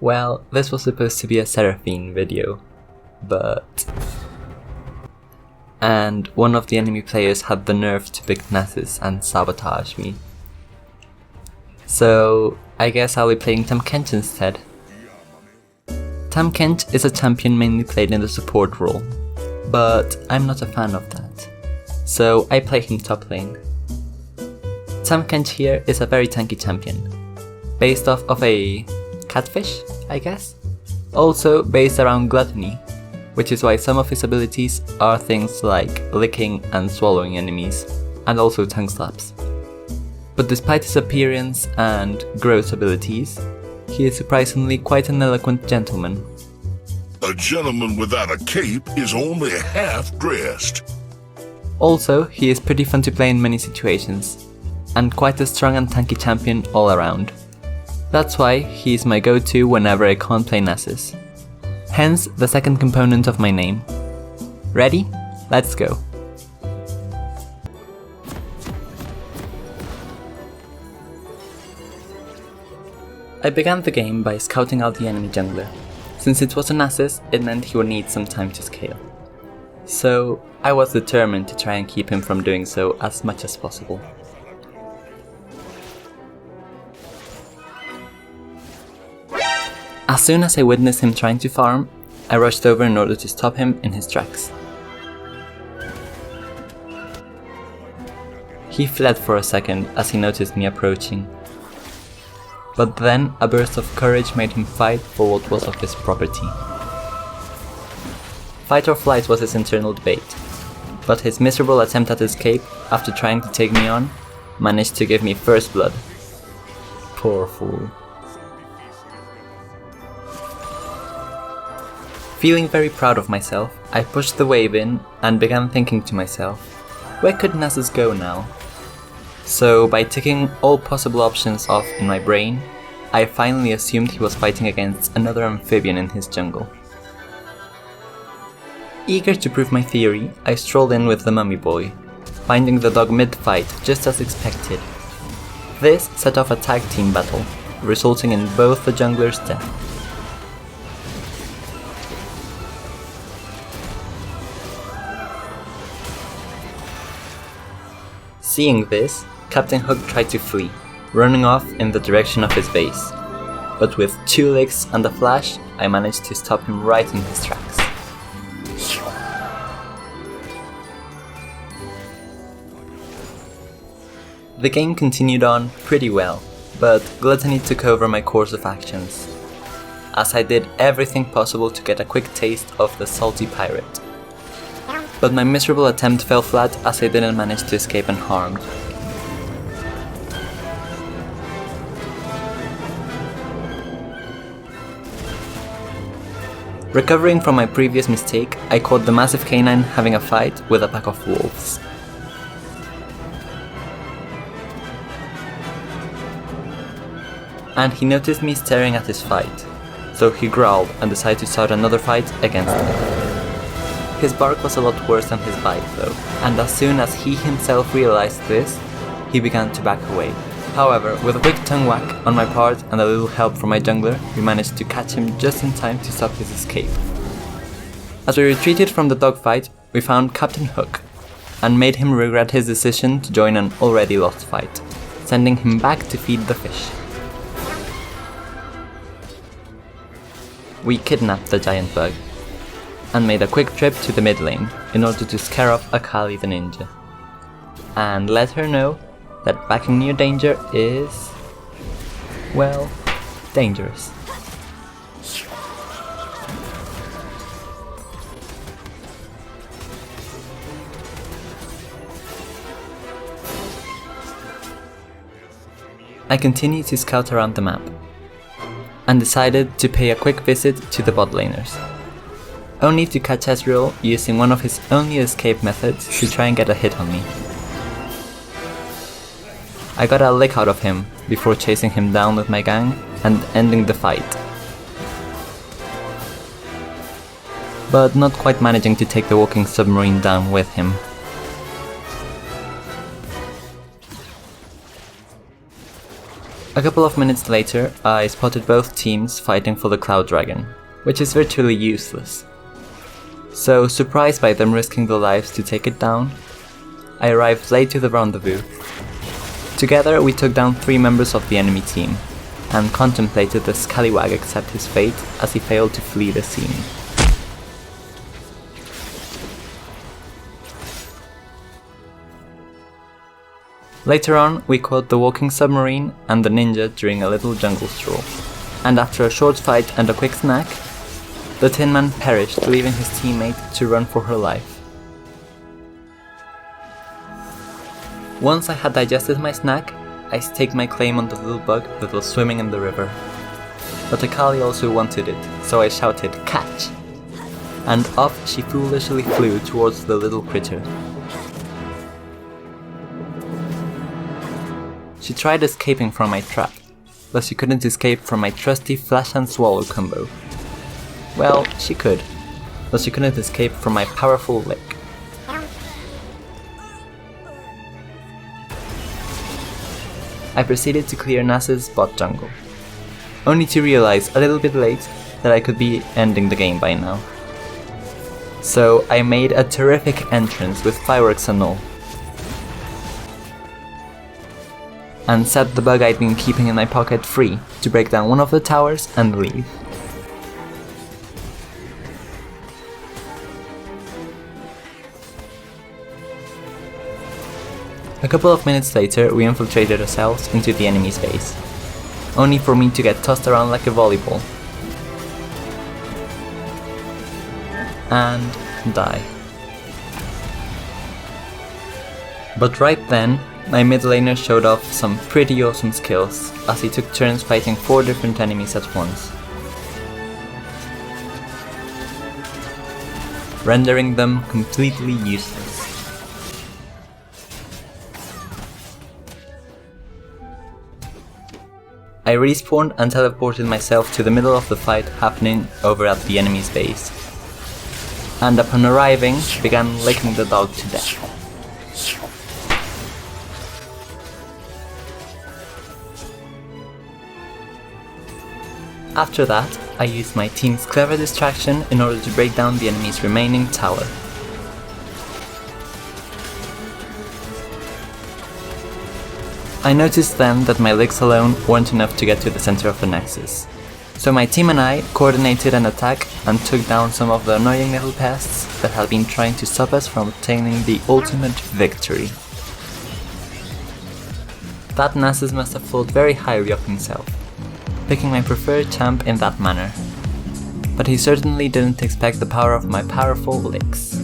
Well, this was supposed to be a Seraphine video, but... And one of the enemy players had the nerve to pick Nasus and sabotage me. So, I guess I'll be playing Tahm Kench instead. Tahm Kench is a champion mainly played in the support role, but I'm not a fan of that, so I play him top lane. Tahm Kench here is a very tanky champion, based off of a catfish, I guess? Also based around gluttony, which is why some of his abilities are things like licking and swallowing enemies, and also tongue slaps. But despite his appearance and gross abilities, he is surprisingly quite an eloquent gentleman. A gentleman without a cape is only half dressed. Also, he is pretty fun to play in many situations, and quite a strong and tanky champion all around. That's why he is my go-to whenever I can't play Nasus. Hence the second component of my name. Ready? Let's go. I began the game by scouting out the enemy jungler. Since it was a Nasus, it meant he would need some time to scale. So I was determined to try and keep him from doing so as much as possible. As soon as I witnessed him trying to farm, I rushed over in order to stop him in his tracks. He fled for a second as he noticed me approaching. But then a burst of courage made him fight for what was of his property. Fight or flight was his internal debate, but his miserable attempt at escape after trying to take me on managed to give me first blood. Poor fool. Feeling very proud of myself, I pushed the wave in and began thinking to myself, where could Nasus go now? So by ticking all possible options off in my brain, I finally assumed he was fighting against another amphibian in his jungle. Eager to prove my theory, I strolled in with the mummy boy, finding the dog mid-fight just as expected. This set off a tag team battle, resulting in both the jungler's death. Seeing this, Captain Hook tried to flee, running off in the direction of his base. But with 2 licks and a flash, I managed to stop him right in his tracks. The game continued on pretty well, but gluttony took over my course of actions, as I did everything possible to get a quick taste of the salty pirate. But my miserable attempt fell flat as I didn't manage to escape unharmed. Recovering from my previous mistake, I caught the massive canine having a fight with a pack of wolves. And he noticed me staring at his fight, so he growled and decided to start another fight against me. His bark was a lot worse than his bite though, and as soon as he himself realized this, he began to back away. However, with a quick tongue whack on my part and a little help from my jungler, we managed to catch him just in time to stop his escape. As we retreated from the dogfight, we found Captain Hook, and made him regret his decision to join an already lost fight, sending him back to feed the fish. We kidnapped the giant bug, and made a quick trip to the mid lane in order to scare off Akali the ninja, and let her know that backing near danger is, well, dangerous. I continued to scout around the map, and decided to pay a quick visit to the bot laners, only to catch Ezreal using one of his only escape methods to try and get a hit on me. I got a lick out of him before chasing him down with my gang and ending the fight, but not quite managing to take the walking submarine down with him. A couple of minutes later, I spotted both teams fighting for the Cloud Dragon, which is virtually useless. So, surprised by them risking their lives to take it down, I arrived late to the rendezvous. Together, we took down 3 members of the enemy team, and contemplated the scallywag accept his fate as he failed to flee the scene. Later on, we caught the walking submarine and the ninja during a little jungle stroll, and after a short fight and a quick snack, the Tin Man perished, leaving his teammate to run for her life. Once I had digested my snack, I staked my claim on the little bug that was swimming in the river. But Akali also wanted it, so I shouted, "Catch!" And off she foolishly flew towards the little critter. She tried escaping from my trap, but she couldn't escape from my trusty flash and swallow combo. Well, she could, but she couldn't escape from my powerful lick. I proceeded to clear Nasus' bot jungle, only to realize a little bit late that I could be ending the game by now. So I made a terrific entrance with fireworks and all, and set the bug I'd been keeping in my pocket free to break down one of the towers and leave. A couple of minutes later, we infiltrated ourselves into the enemy's base, only for me to get tossed around like a volleyball and die. But right then, my mid laner showed off some pretty awesome skills as he took turns fighting 4 different enemies at once, rendering them completely useless. I respawned and teleported myself to the middle of the fight happening over at the enemy's base, and upon arriving, began licking the dog to death. After that, I used my team's clever distraction in order to break down the enemy's remaining tower. I noticed then that my licks alone weren't enough to get to the center of the Nexus, so my team and I coordinated an attack and took down some of the annoying little pests that had been trying to stop us from obtaining the ultimate victory. That Nasus must have thought very highly of himself, picking my preferred champ in that manner, but he certainly didn't expect the power of my powerful licks.